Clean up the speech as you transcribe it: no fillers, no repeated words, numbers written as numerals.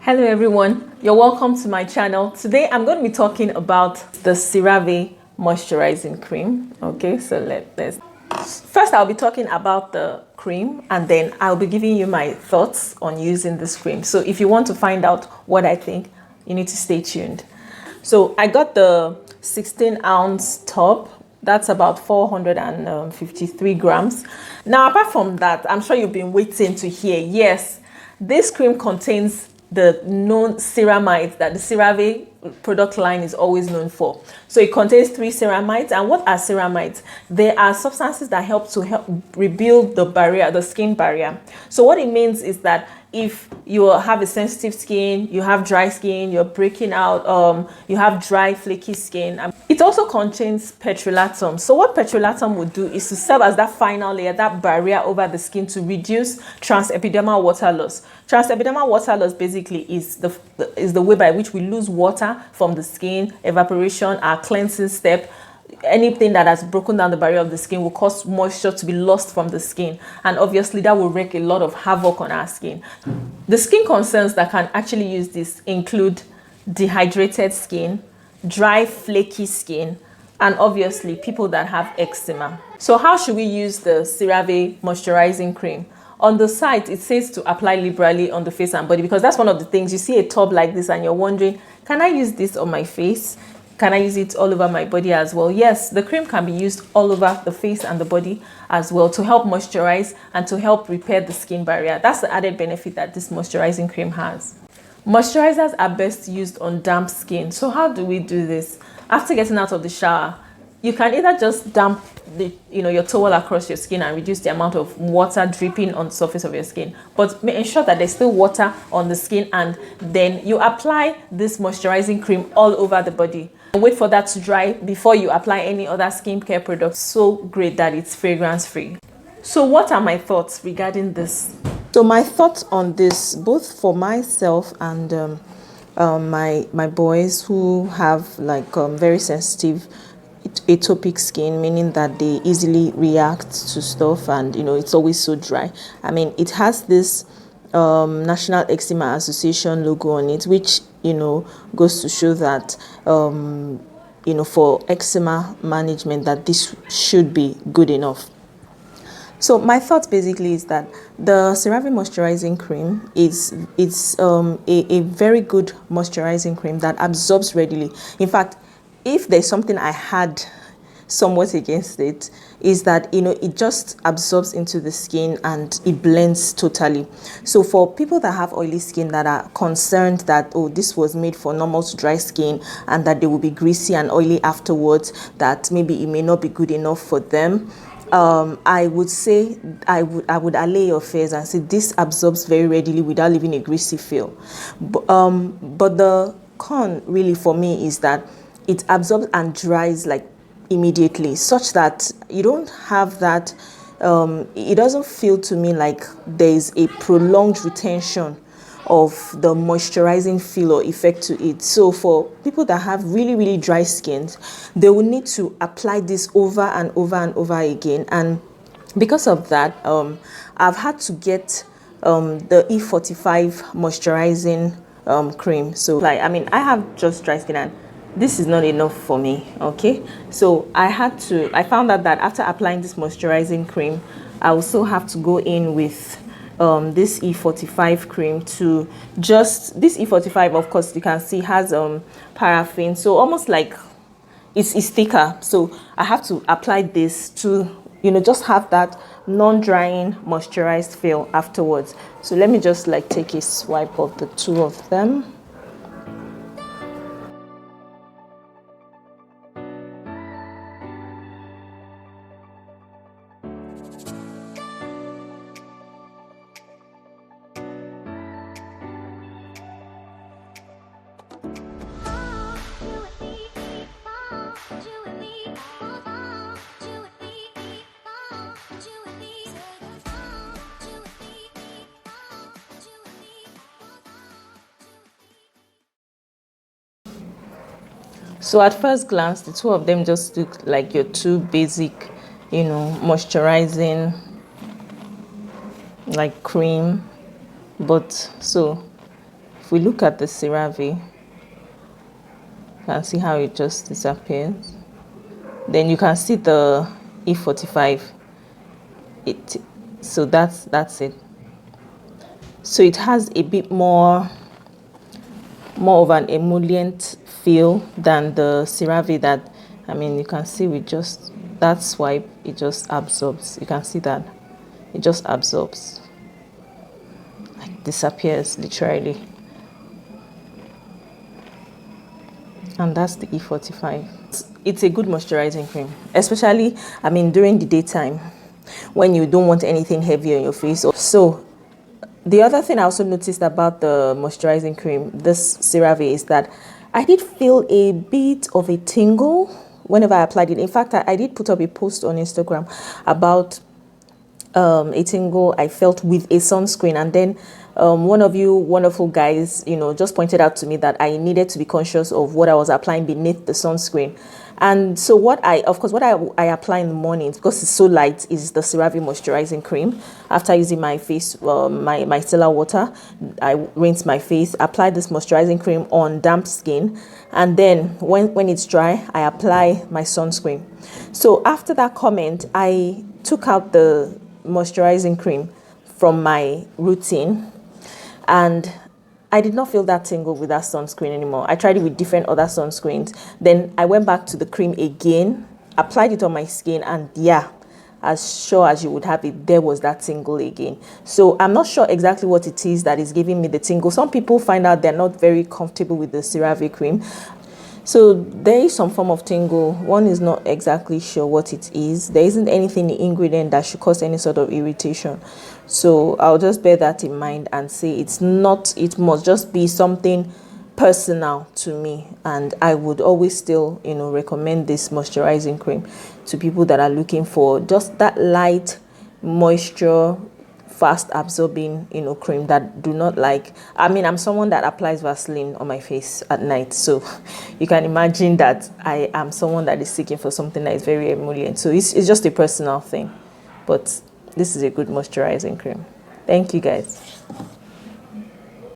Hello everyone, you're welcome to my channel. Today I'm going to be talking about the CERAVE Moisturizing Cream. Okay, so let's first I'll be talking about the cream and then I'll be giving you my thoughts on using this cream. So if you want to find out what I think, you need to stay tuned. So I got the 16-ounce tub. That's about 453 grams. Now, apart from that, I'm sure you've been waiting to hear, yes, this cream contains the known ceramides that the CERAVE product line is always known for. So it contains 3 ceramides. And what are ceramides? They are substances that help rebuild the barrier, the skin barrier. So what it means is that if you have a sensitive skin, you have dry skin, you're breaking out, you have dry, flaky skin. It also contains petrolatum. So what petrolatum would do is to serve as that final layer, that barrier over the skin to reduce transepidermal water loss. Transepidermal water loss basically is the way by which we lose water from the skin, evaporation, our cleansing step. Anything that has broken down the barrier of the skin will cause moisture to be lost from the skin, and obviously that will wreak a lot of havoc on our skin. The skin concerns that can actually use this include dehydrated skin, dry flaky skin, and obviously people that have eczema. So how should we use the CERAVE moisturizing cream? On the site it says to apply liberally on the face and body, because that's one of the things. You see a tub like this and you're wondering, can I use this on my face? Can I use it all over my body as well? Yes, the cream can be used all over the face and the body as well to help moisturize and to help repair the skin barrier. That's the added benefit that this moisturizing cream has. Moisturizers are best used on damp skin. So how do we do this? After getting out of the shower, you can either just damp your towel across your skin and reduce the amount of water dripping on the surface of your skin, but ensure that there's still water on the skin, and then you apply this moisturizing cream all over the body. Wait for that to dry before you apply any other skincare product. So great that it's fragrance free. So what are my thoughts regarding this? So my thoughts on this, both for myself and my boys who have very sensitive atopic skin, meaning that they easily react to stuff, and it's always so dry. I mean, it has this National Eczema Association logo on it, which goes to show that for eczema management that this should be good enough. So my thoughts basically is that the CERAVE moisturizing cream is a very good moisturizing cream that absorbs readily. In fact, if there's something I had somewhat against it, is that it just absorbs into the skin and it blends totally. So for people that have oily skin that are concerned that, oh, this was made for normal to dry skin and that they will be greasy and oily afterwards, that maybe it may not be good enough for them, I would say I would allay your fears and say this absorbs very readily without leaving a greasy feel. But the con really for me is that it absorbs and dries immediately, such that you don't have that, it doesn't feel to me like there's a prolonged retention of the moisturizing feel or effect to it. So for people that have really dry skins, they will need to apply this over and over and over again. And because of that, I've had to get the E45 moisturizing cream. So I have just dry skin and this is not enough for me. Okay, so I found out that after applying this moisturizing cream, I also have to go in with this E45 cream to this E45, of course, you can see has paraffin, so almost like it's thicker. So I have to apply this to just have that non-drying moisturized feel afterwards. So let me just take a swipe of the two of them. So at first glance, the two of them just look like your two basic, moisturizing cream. But so if we look at the CeraVe, you can see how it just disappears. Then you can see the E45. So that's it. So it has a bit more of an emollient feel than the CeraVe that, I mean, you can see with just that swipe, it just absorbs. You can see that it just absorbs, like disappears literally. And that's the E45. It's a good moisturizing cream, especially, I mean, during the daytime when you don't want anything heavy on your face. So the other thing I also noticed about the moisturizing cream, this CeraVe, is that I did feel a bit of a tingle whenever I applied it. In fact, I did put up a post on Instagram about a tingle I felt with a sunscreen, and then one of you wonderful guys, you know, just pointed out to me that I needed to be conscious of what I was applying beneath the sunscreen. And so what I apply in the mornings, because it's so light, is the CeraVe moisturizing cream. After using my face, my micellar water, I rinse my face, apply this moisturizing cream on damp skin, and then when it's dry, I apply my sunscreen. So after that comment, I took out the moisturizing cream from my routine, and I did not feel that tingle with that sunscreen anymore. I tried it with different other sunscreens. Then I went back to the cream again, applied it on my skin, and yeah, as sure as you would have it, there was that tingle again. So I'm not sure exactly what it is that is giving me the tingle. Some people find out they're not very comfortable with the CeraVe cream. So there is some form of tingle. One is not exactly sure what it is. There isn't anything in the ingredient that should cause any sort of irritation. So I'll just bear that in mind and say it must just be something personal to me. And I would always still, you know, recommend this moisturizing cream to people that are looking for just that light moisture, fast absorbing, you know, cream, that do not like, I mean, I'm someone that applies Vaseline on my face at night, so you can imagine that I am someone that is seeking for something that is very emollient. So it's just a personal thing, but this is a good moisturizing cream. Thank you guys.